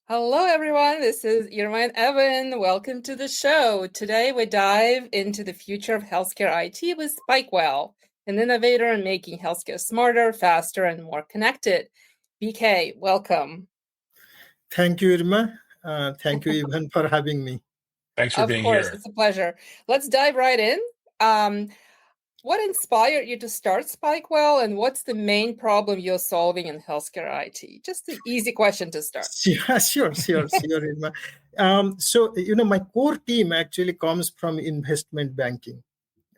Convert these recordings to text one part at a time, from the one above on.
Hello, everyone. This is Irma and Evan. Welcome to the show. Today, we dive into the future of healthcare IT with Spikewell, an innovator in making healthcare smarter, faster, and more connected. BK, welcome. Thank you, Irma. Thank you, Ivan, for having me. Thanks for being here. Of course, here. It's a pleasure. Let's dive right in. What inspired you to start Spikewell, and what's the main problem you're solving in healthcare IT? Just an easy question to start. Yeah, sure, Irma. My core team actually comes from investment banking.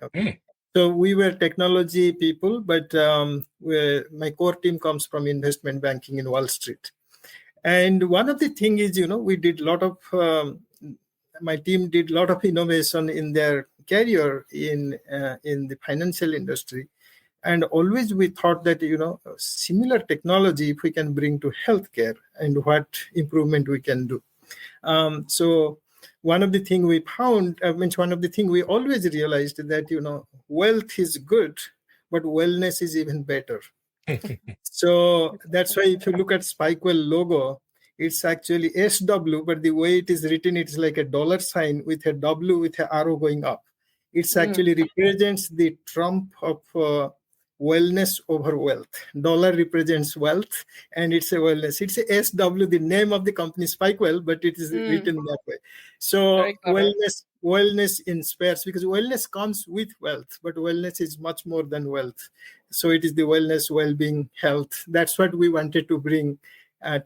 Okay. So we were technology people, but my core team comes from investment banking in Wall Street. And one of the things is, we did a lot of, my team did a lot of innovation in their career in the financial industry. And always we thought that, similar technology, if we can bring to healthcare and what improvement we can do. So one of the things we found, one of the things we always realized that, wealth is good, but wellness is even better. So that's why if you look at Spikewell logo, it's actually SW, but the way it is written, it's like a dollar sign with a W with an arrow going up. It's actually represents the trump of wellness over wealth. Dollar represents wealth, and it's a wellness. It's a SW, the name of the company Spikewell, but it is written that way. So wellness inspires, because wellness comes with wealth, but wellness is much more than wealth. So it is the wellness, well-being, health. That's what we wanted to bring,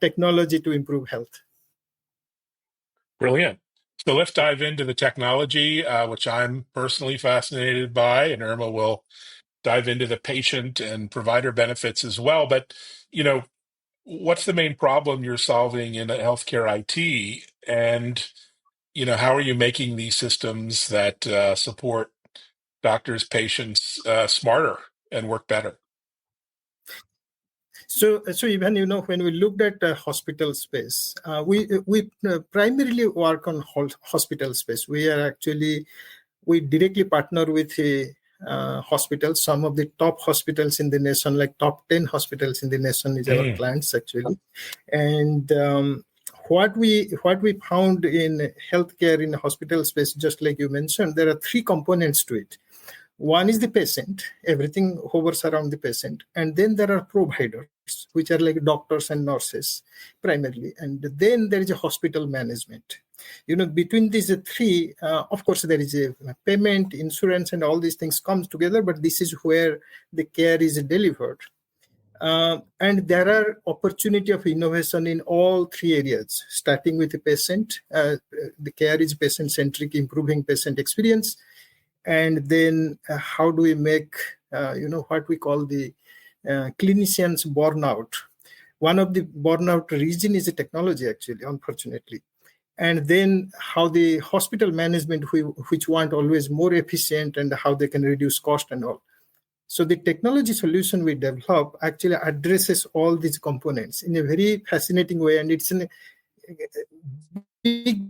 technology to improve health. Brilliant. So let's dive into the technology, which I'm personally fascinated by, and Irma will dive into the patient and provider benefits as well. But, what's the main problem you're solving in healthcare IT? And, how are you making these systems that support doctors, patients smarter and work better? So even, when we looked at hospital space, we primarily work on hospital space. We directly partner with hospitals. Some of the top hospitals in the nation, like top 10 hospitals in the nation, is our clients actually. And what we found in healthcare in the hospital space, just like you mentioned, there are three components to it. One is the patient. Everything hovers around the patient. And then there are providers, which are like doctors and nurses primarily. And then there is a hospital management. Between these three, of course, there is a payment, insurance, and all these things comes together, but this is where the care is delivered. And there are opportunity of innovation in all three areas, starting with the patient. The care is patient-centric, improving patient experience. And then how do we make, what we call the clinicians burnout. One of the burnout reason is the technology, actually, unfortunately. And then how the hospital management, which want always more efficient, and how they can reduce cost and all. So the technology solution we develop actually addresses all these components in a very fascinating way. And it's a big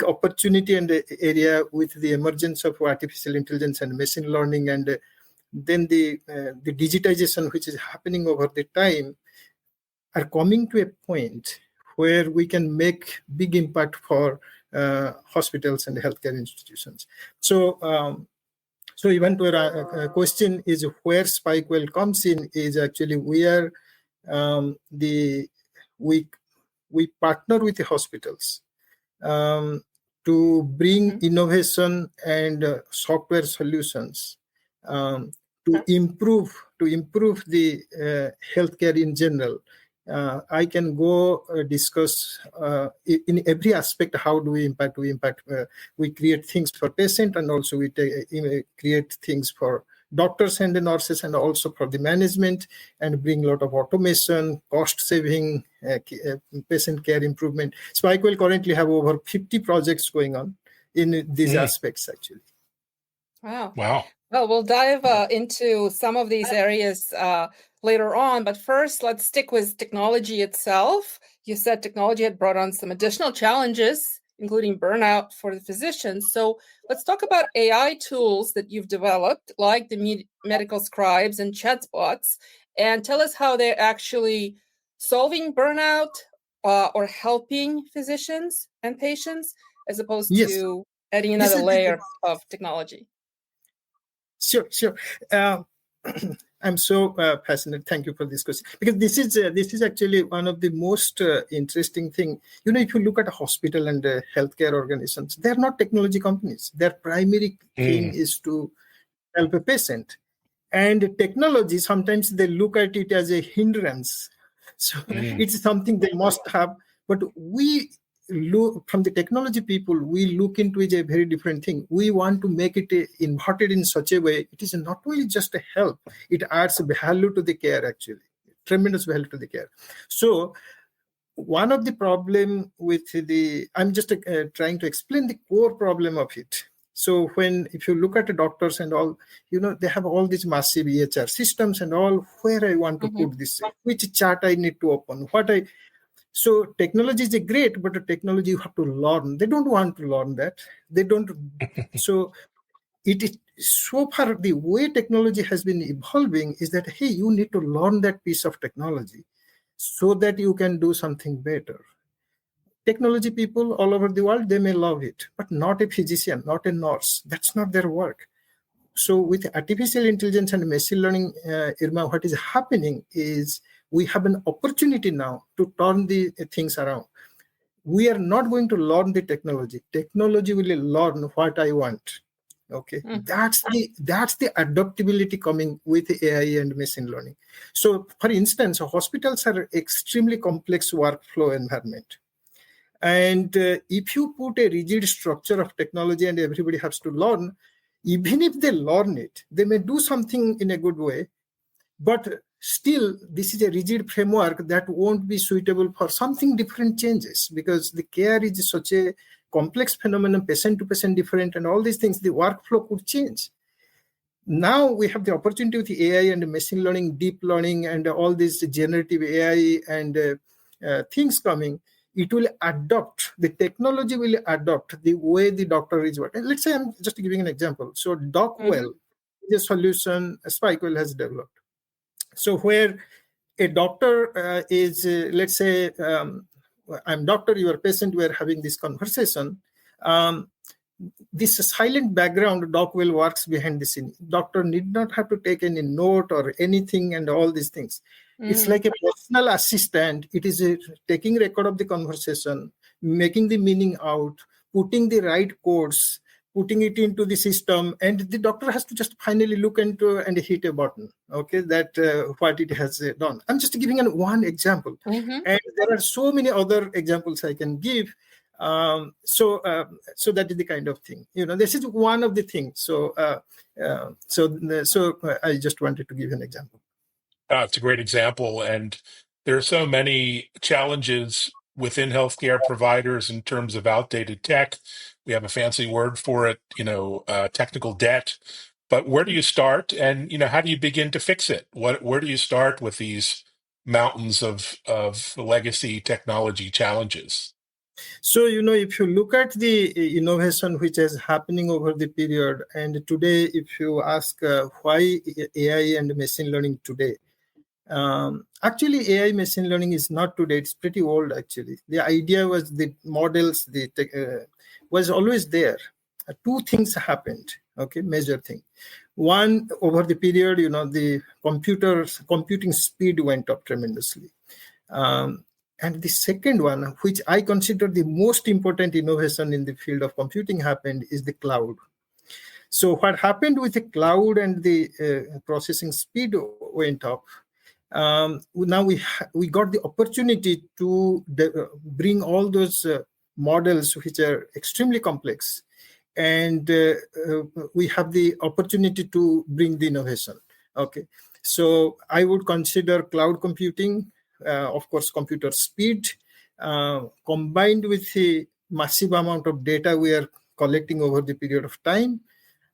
opportunity and area with the emergence of artificial intelligence and machine learning, and then the digitization which is happening over the time are coming to a point where we can make big impact for hospitals and healthcare institutions. So even to our question is where Spikewell comes in is actually we partner with the hospitals to bring innovation and software solutions to improve the healthcare in general. I can go discuss in every aspect how do we impact. We create things for patient, and also we create things for doctors and the nurses, and also for the management, and bring a lot of automation, cost saving, patient care improvement. Spikewell currently have over 50 projects going on in these aspects, actually. Wow. Well, we'll dive into some of these areas later on, but first let's stick with technology itself. You said technology had brought on some additional challenges, including burnout for the physicians. So let's talk about AI tools that you've developed, like the medical scribes and chatbots, and tell us how they're actually solving burnout or helping physicians and patients, as opposed Yes. to adding This another is layer of technology? Sure. I'm so fascinated. Thank you for this question, because this is actually one of the most interesting thing. If you look at a hospital and healthcare organizations, they're not technology companies. Their primary thing is to help a patient, and technology, sometimes they look at it as a hindrance. So it's something they must have. But we look from the technology people, we look into it a very different thing. We want to make it inverted in such a way it is not only just a help, it adds value to the care, actually tremendous value to the care. So one of the problem with I'm just trying to explain the core problem of it. So if you look at the doctors and all, they have all these massive EHR systems and all, where I want to put this, which chart I need to open, so technology is great, but the technology you have to learn. They don't want to learn that. They don't. So it is so far the way technology has been evolving is that, hey, you need to learn that piece of technology so that you can do something better. Technology people all over the world, they may love it, but not a physician, not a nurse. That's not their work. So with artificial intelligence and machine learning, Irma, what is happening is we have an opportunity now to turn the things around. We are not going to learn the technology. Technology will learn what I want. Okay, that's the adaptability coming with AI and machine learning. So, for instance, hospitals are extremely complex workflow environment. And if you put a rigid structure of technology and everybody has to learn, even if they learn it, they may do something in a good way, but still this is a rigid framework that won't be suitable for something different changes, because the care is such a complex phenomenon, patient to patient different, and all these things, the workflow could change. Now we have the opportunity with AI and machine learning, deep learning, and all this generative AI and things coming. It will adopt, the technology will adopt the way the doctor is working. Let's say, I'm just giving an example. So DocWell is a solution Spikewell has developed. So where a doctor is, let's say, I'm doctor, you are patient, we are having this conversation. This silent background DocWell works behind the scene. Doctor need not have to take any note or anything and all these things. It's like a personal assistant. It is taking record of the conversation, making the meaning out, putting the right codes, putting it into the system, and the doctor has to just finally look into and hit a button. Okay, that what it has done. I'm just giving one example, and there are so many other examples I can give. So that is the kind of thing. This is one of the things. So I just wanted to give an example. It's a great example, and there are so many challenges within healthcare providers in terms of outdated tech. We have a fancy word for it, technical debt. But where do you start, and how do you begin to fix it? Where do you start with these mountains of legacy technology challenges? So, if you look at the innovation which is happening over the period, and today, if you ask why AI and machine learning today, actually AI machine learning is not today, it's pretty old actually. The idea was the models, was always there. Two things happened, okay, major thing. One, over the period, the computing speed went up tremendously. And the second one, which I consider the most important innovation in the field of computing happened, is the cloud. So what happened with the cloud and the processing speed went up. Now we got the opportunity to bring all those models which are extremely complex, and we have the opportunity to bring the innovation. Okay, so I would consider cloud computing, of course, computer speed, combined with the massive amount of data we are collecting over the period of time,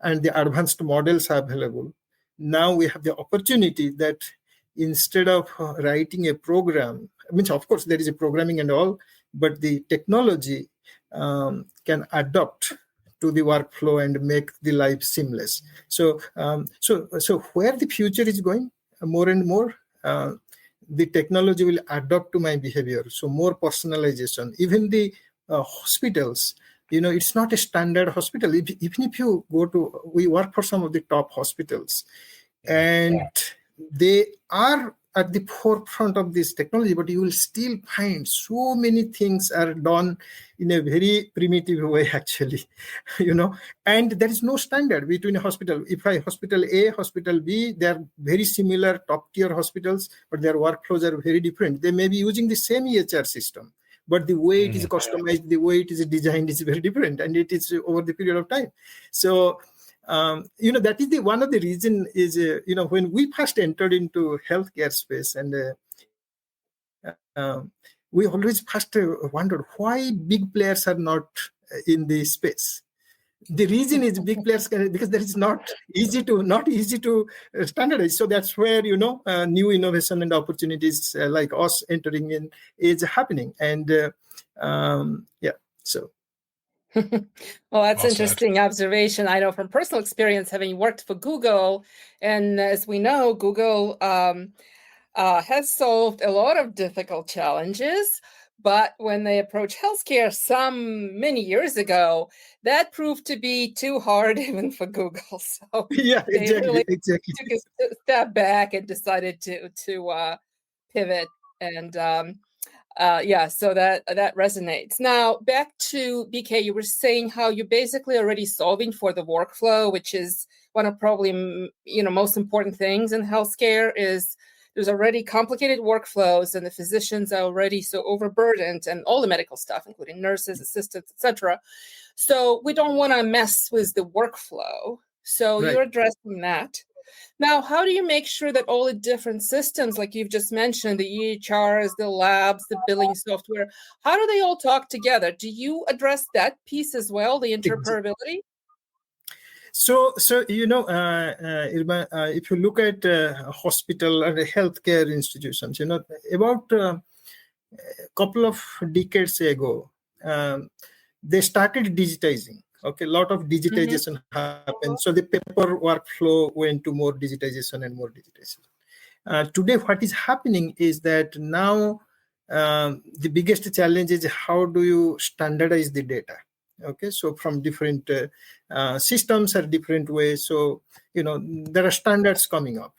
and the advanced models are available. Now we have the opportunity that instead of writing a program, of course, there is a programming and all, but the technology can adapt to the workflow and make the life seamless. So where the future is going, more and more, the technology will adapt to my behavior. So more personalization. Even the hospitals, it's not a standard hospital. Even if you go to, we work for some of the top hospitals, and they are at the forefront of this technology, but you will still find so many things are done in a very primitive way, actually, and there is no standard between a hospital. If I hospital A, hospital B, they are very similar, top tier hospitals, but their workflows are very different. They may be using the same EHR system, but the way it is customized, the way it is designed is very different, and it is over the period of time. So, that is one of the reason is, when we first entered into healthcare space, and we always first wondered why big players are not in the space. The reason is big players because there is not easy to standardize. So that's where new innovation and opportunities like us entering in is happening. And so. Well, that's interesting observation. I know from personal experience, having worked for Google, and as we know, Google has solved a lot of difficult challenges. But when they approached healthcare many years ago, that proved to be too hard even for Google. So they really took a step back and decided to pivot. And so that resonates. Now, back to BK, you were saying how you're basically already solving for the workflow, which is one of probably most important things in healthcare. Is there's already complicated workflows, and the physicians are already so overburdened, and all the medical staff, including nurses, assistants, etc. So we don't want to mess with the workflow. So You're addressing that. Now, how do you make sure that all the different systems, like you've just mentioned, the EHRs, the labs, the billing software, how do they all talk together? Do you address that piece as well, the interoperability? So Irma, if you look at hospital and healthcare institutions, about a couple of decades ago, they started digitizing. Okay, a lot of digitization happened. So the paper workflow went to more digitization and more digitization. Today, what is happening is that now the biggest challenge is how do you standardize the data? Okay, so from different systems are different ways. So there are standards coming up.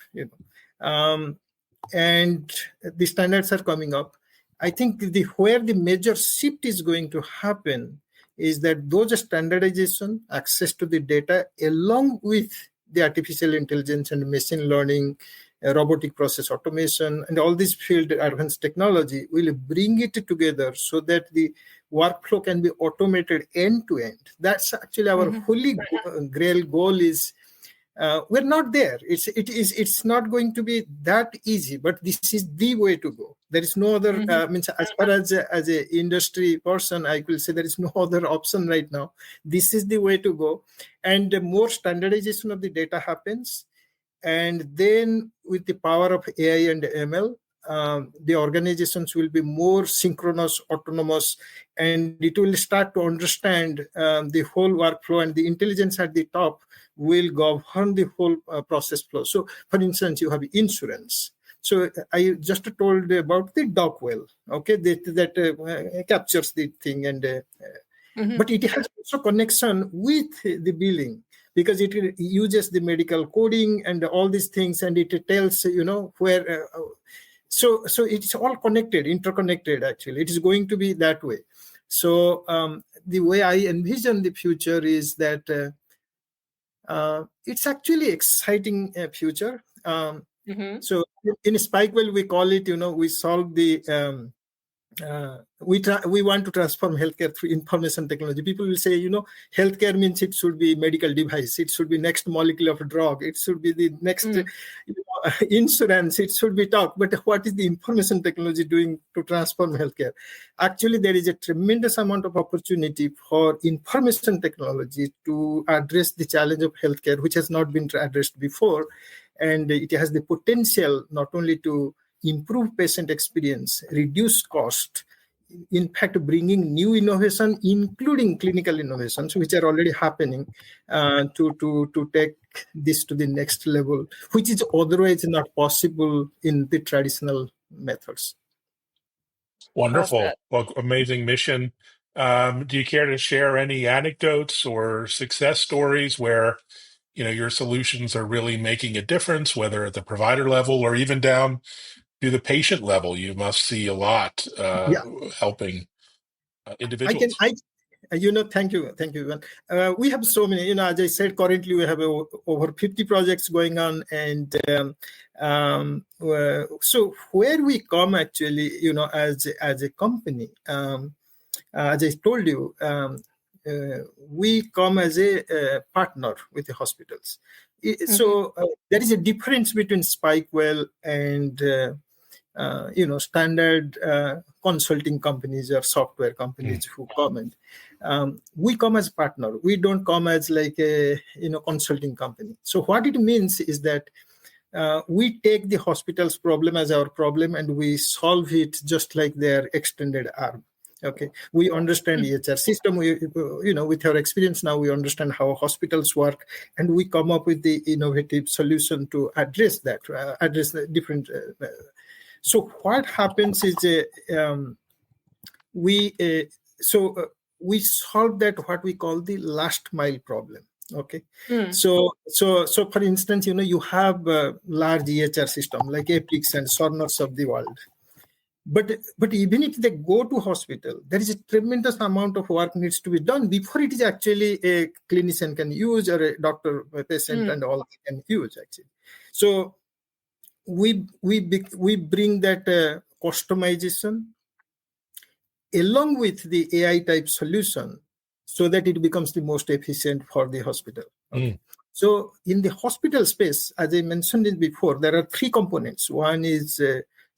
And the standards are coming up. I think where the major shift is going to happen is that those standardization, access to the data, along with the artificial intelligence and machine learning, robotic process automation, and all this field advanced technology will bring it together so that the workflow can be automated end to end. That's actually our holy grail goal is. We're not there. It's not going to be that easy, but this is the way to go. There is no other, as far as an industry person, I will say there is no other option right now. This is the way to go. And the more standardization of the data happens, and then with the power of AI and ML, the organizations will be more synchronous, autonomous, and it will start to understand the whole workflow, and the intelligence at the top will govern the whole process flow. So, for instance, you have insurance. So I just told about the DocWell, okay, that captures the thing, and but it has also connection with the billing, because it uses the medical coding and all these things, and it tells where. So it's all connected, interconnected. Actually, it is going to be that way. So the way I envision the future is that it's actually exciting future. So in Spikewell, we call it, we solve the. We want to transform healthcare through information technology. People will say, healthcare means it should be medical device, it should be next molecule of a drug, it should be the next insurance, it should be talk. But what is the information technology doing to transform healthcare? Actually, there is a tremendous amount of opportunity for information technology to address the challenge of healthcare, which has not been addressed before. And it has the potential not only to improve patient experience, reduce cost, in fact, bringing new innovation, including clinical innovations, which are already happening, to take this to the next level, which is otherwise not possible in the traditional methods. Wonderful. Well, amazing mission. Do you care to share any anecdotes or success stories where, your solutions are really making a difference, whether at the provider level or even down to the patient level? You must see a lot helping individuals. Thank you, Ivan. We have so many. As I said, currently we have over 50 projects going on, and so where we come actually, as a company, as I told you, we come as a partner with the hospitals. So there is a difference between Spikewell and standard consulting companies or software companies who come in. We come as partner. We don't come as like a consulting company. So what it means is that we take the hospital's problem as our problem and we solve it just like their extended arm. Okay, we understand EHR system. We, with our experience now, we understand how hospitals work, and we come up with the innovative solution to address that, address the different. So what happens is we solve that what we call the last mile problem. Okay, so for instance, you have a large EHR system like Epics and Sonners of the world. But even if they go to hospital, there is a tremendous amount of work needs to be done before it is actually a clinician can use, or a doctor, a patient, and all can use actually. So we bring that customization along with the AI type solution so that it becomes the most efficient for the hospital. Okay. So in the hospital space, as I mentioned it before, there are three components. One is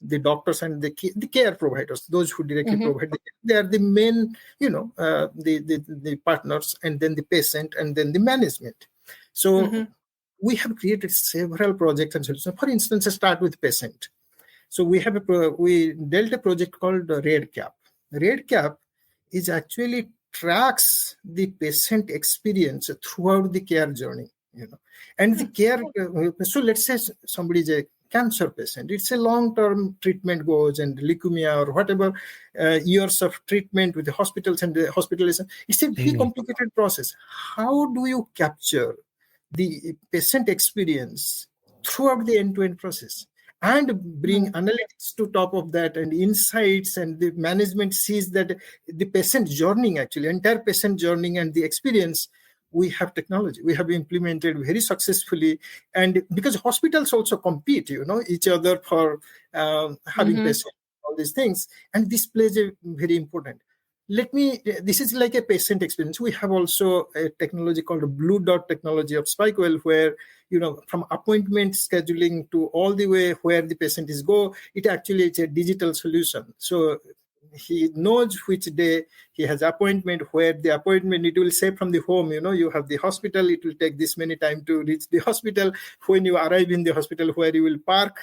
the doctors and the care providers, those who directly provide the care. They are the main, the partners, and then the patient, and then the management. So we have created several projects and solutions. For instance, let's start with patient. So we dealt a project called RedCap. RedCap is actually tracks the patient experience throughout the care journey, and the care. So let's say somebody is a cancer patient. It's a long-term treatment goes, and leukemia or whatever years of treatment with the hospitals and the hospitalization. It's a very complicated process. How do you capture the patient experience throughout the end-to-end process and bring analytics to top of that and insights, and the management sees that the patient journey, actually entire patient journey and the experience? We have technology. We have implemented very successfully, and because hospitals also compete, each other for having patients, all these things, and this plays a very important. This is like a patient experience. We have also a technology called a Blue Dot technology of Spikewell, where, from appointment scheduling to all the way where the patient is go, it actually is a digital solution. So he knows which day he has appointment, where the appointment, it will say from the home, you have the hospital, it will take this many time to reach the hospital. When you arrive in the hospital, where you will park.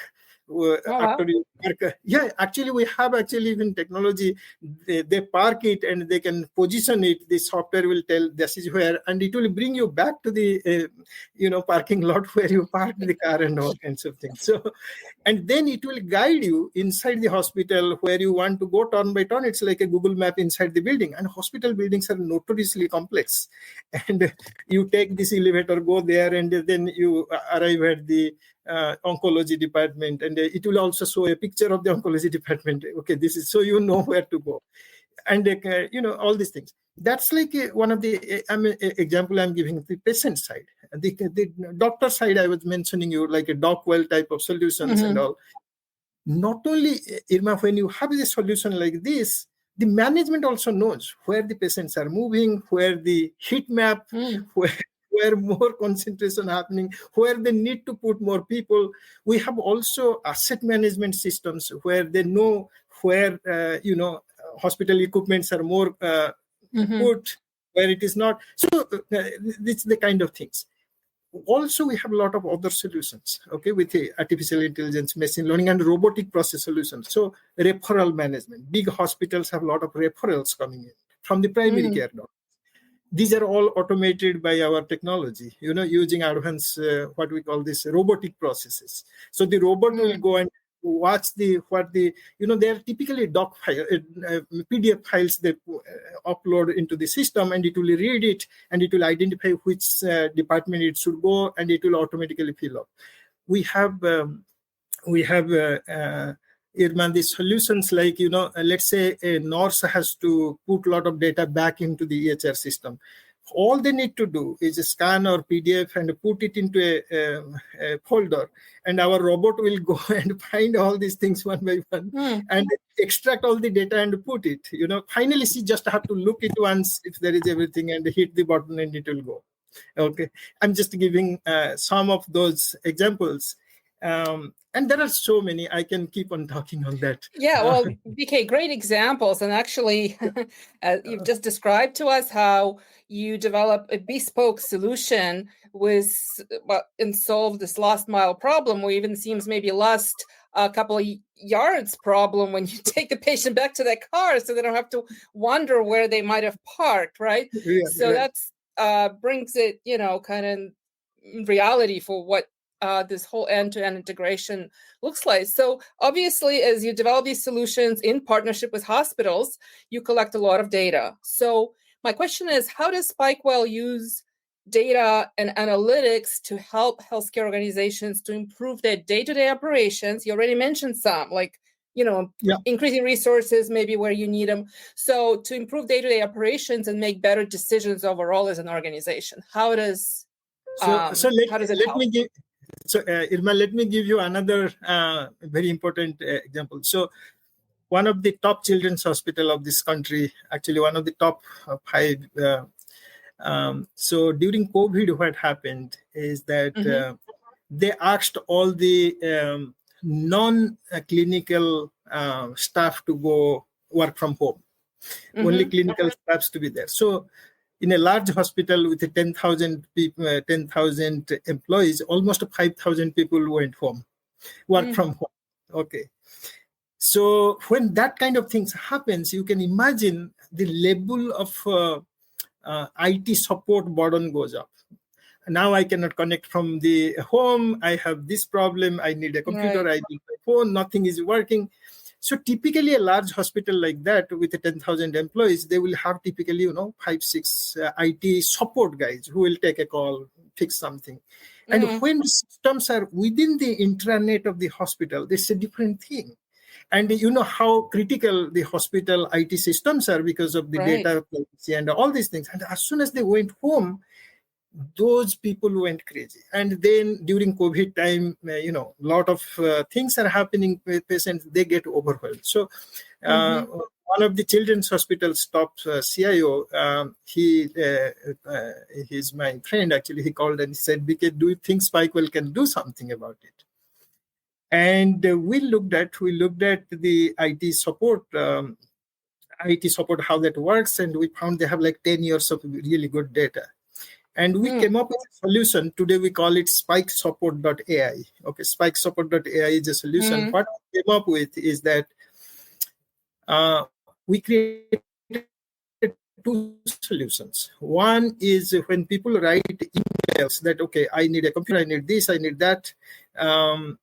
After you park, actually we have even technology. They park it and they can position it. The software will tell this is where, and it will bring you back to the parking lot where you parked the car and all kinds of things. So, and then it will guide you inside the hospital where you want to go turn by turn. It's like a Google map inside the building, and hospital buildings are notoriously complex. And you take this elevator, go there, and then you arrive at the oncology department, and it will also show a picture of the oncology department. Okay, this is so where to go, and all these things. That's like one of the example I'm giving the patient side. The doctor side, I was mentioning you like a DocWell type of solutions and all. Not only, Irma, when you have a solution like this, the management also knows where the patients are moving, where the heat map, where more concentration happening, where they need to put more people. We have also asset management systems where they know where, hospital equipments are more put, where it is not. So it's the kind of things. Also, we have a lot of other solutions, okay, with the artificial intelligence, machine learning, and robotic process solutions. So referral management. Big hospitals have a lot of referrals coming in from the primary care doctor. These are all automated by our technology, using advanced, what we call this robotic processes. So the robot will go and watch they're typically doc file, PDF files they upload into the system, and it will read it, and it will identify which department it should go, and it will automatically fill up. We have Irma, the solutions like, let's say a nurse has to put a lot of data back into the EHR system. All they need to do is scan or PDF and put it into a folder, and our robot will go and find all these things one by one and extract all the data and put it. Finally, she just have to look it once if there is everything and hit the button and it will go. Okay, I'm just giving some of those examples. And there are so many. I can keep on talking on that. Yeah, well, BK, great examples. And actually, you've just described to us how you develop a bespoke solution and solve this last mile problem, or even seems maybe last a couple of yards problem when you take the patient back to their car so they don't have to wonder where they might have parked, right? Yeah, so that's brings it, kind of reality for what this whole end-to-end integration looks like. So obviously, as you develop these solutions in partnership with hospitals, you collect a lot of data. So my question is, how does Spikewell use data and analytics to help healthcare organizations to improve their day-to-day operations? You already mentioned some, like, increasing resources, maybe where you need them. So to improve day-to-day operations and make better decisions overall as an organization, how does it help? Irma, let me give you another very important example. So one of the top children's hospital of this country, actually one of the top 5. So during COVID, what happened is that they asked all the non-clinical staff to go work from home. Only clinical staffs to be there. So in a large hospital with 10,000 people, 10,000 employees, almost 5,000 people went home, work from home. Okay. So when that kind of things happens, you can imagine the level of IT support burden goes up. Now I cannot connect from the home. I have this problem. I need a computer. Right. I need my phone. Nothing is working. So typically a large hospital like that with 10,000 employees, they will have typically, 5-6 IT support guys who will take a call, fix something. And when systems are within the intranet of the hospital, this is a different thing. And you know how critical the hospital IT systems are because of the data privacy and all these things. And as soon as they went home, those people went crazy. And then during COVID time, a lot of things are happening with patients, they get overwhelmed. So one of the children's hospital's top CIO, he's my friend, actually, he called and he said, BK, do you think Spikewell can do something about it? And we looked at the IT support, how that works. And we found they have like 10 years of really good data. And we came up with a solution. Today we call it spikesupport.ai. Okay, spikesupport.ai is a solution. What we came up with is that we created 2 solutions. One is when people write emails that, okay, I need a computer, I need this, I need that, or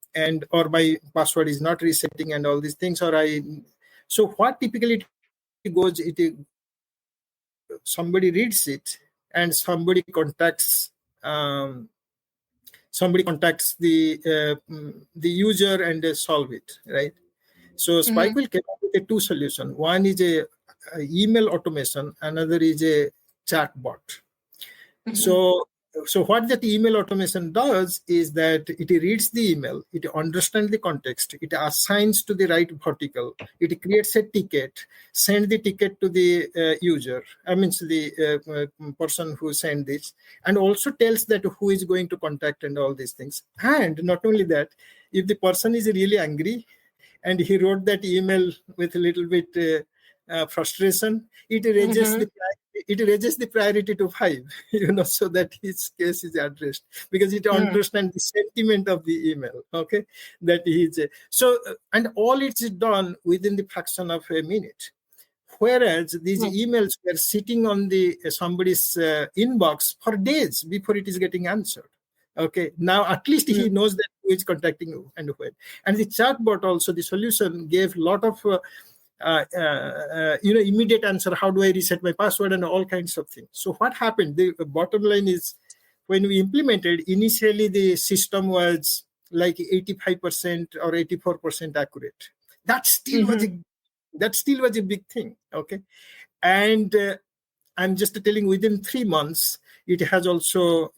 my password is not resetting and all these things, so what typically goes, somebody reads it and somebody contacts the user and they solve it, right? So Spikewell came up with a 2 solution. One is a email automation, another is a chatbot. So what that email automation does is that it reads the email, it understands the context, it assigns to the right vertical, it creates a ticket, send the ticket to the user, the person who sent this, and also tells that who is going to contact and all these things. And not only that, if the person is really angry and he wrote that email with a little bit frustration, it raises the priority to 5, so that his case is addressed because it understands the sentiment of the email. Okay, that he's and all it's done within the fraction of a minute. Whereas these emails were sitting on the somebody's inbox for days before it is getting answered. Okay, now at least he knows that who is contacting you and when. And the chatbot also, the solution gave a lot of immediate answer. How do I reset my password and all kinds of things. So what happened? The bottom line is, when we implemented, initially the system was like 85% or 84% accurate. That still was a big thing. Okay, and I'm just telling, within 3 months, it has also,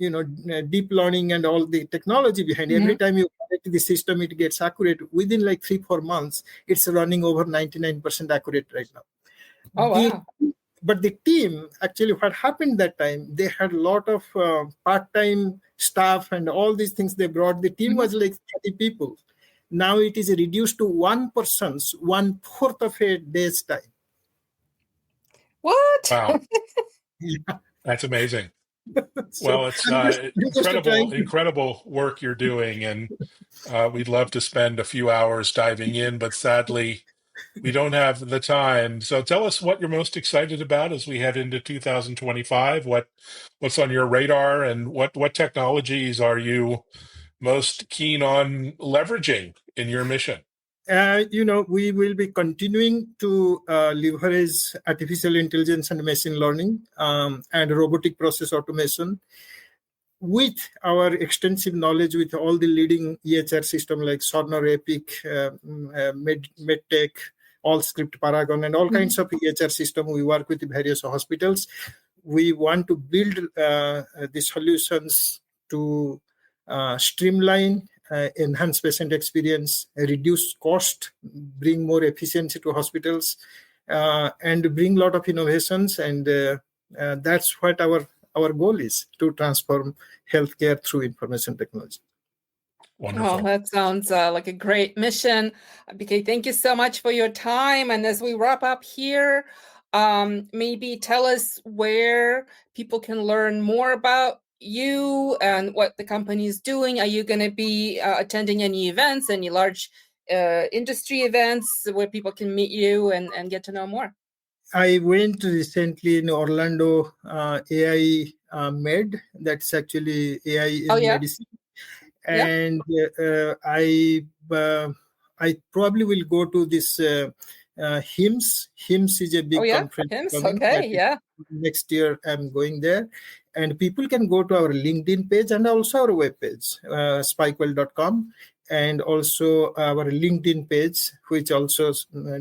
deep learning and all the technology behind. Every time you connect the system, it gets accurate. Within like 3-4 months, it's running over 99% accurate right now. Oh, wow. But the team, actually, what happened that time, they had a lot of part-time staff and all these things they brought. The team was like 30 people. Now it is reduced to one person's 1/4 of a day's time. What? Wow. Yeah. That's amazing. So well, it's incredible work you're doing. And we'd love to spend a few hours diving in, but sadly, we don't have the time. So tell us what you're most excited about as we head into 2025. What's on your radar, and what technologies are you most keen on leveraging in your mission? We will be continuing to leverage artificial intelligence and machine learning and robotic process automation with our extensive knowledge with all the leading EHR system like Cerner, Epic, MedTech, Allscript, Paragon, and all kinds of EHR system. We work with various hospitals. We want to build the solutions to streamline, enhance patient experience, reduce cost, bring more efficiency to hospitals, and bring a lot of innovations. And that's what our goal is, to transform healthcare through information technology. Wonderful. Oh, that sounds like a great mission. BK, thank you so much for your time. And as we wrap up here, maybe tell us where people can learn more about you and what the company is doing. Are you going to be attending any events, any large industry events where people can meet you and get to know more? I went recently in Orlando, AI Med. That's actually AI in medicine. And I probably will go to this HIMSS. HIMSS is a big conference. HIMSS, next year I'm going there. And people can go to our LinkedIn page and also our webpage, spikewell.com, and also our LinkedIn page, which also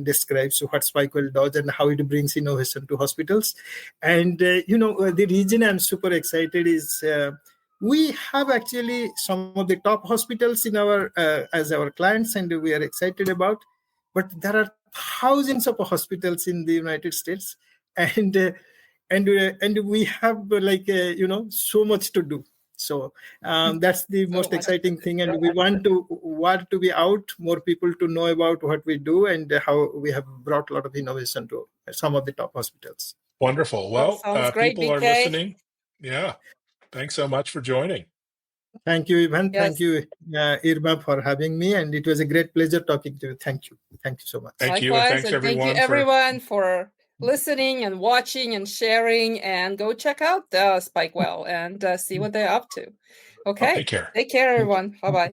describes what Spikewell does and how it brings innovation to hospitals. And, the reason I'm super excited is we have actually some of the top hospitals in our as our clients, and we are excited about. But there are thousands of hospitals in the United States, and we have so much to do. So that's the most exciting thing, and we want to be out, more people to know about what we do and how we have brought a lot of innovation to some of the top hospitals. Wonderful. Well, people are listening. Yeah. Thanks so much for joining. Thank you, Ivan. Yes. Thank you, Irma, for having me. And it was a great pleasure talking to you. Thank you. Thank you so much. Thank you. And thanks everyone. Thank you, everyone, for listening and watching and sharing. And go check out Spikewell and see what they're up to. Okay. Take care. Take care, everyone. Bye-bye.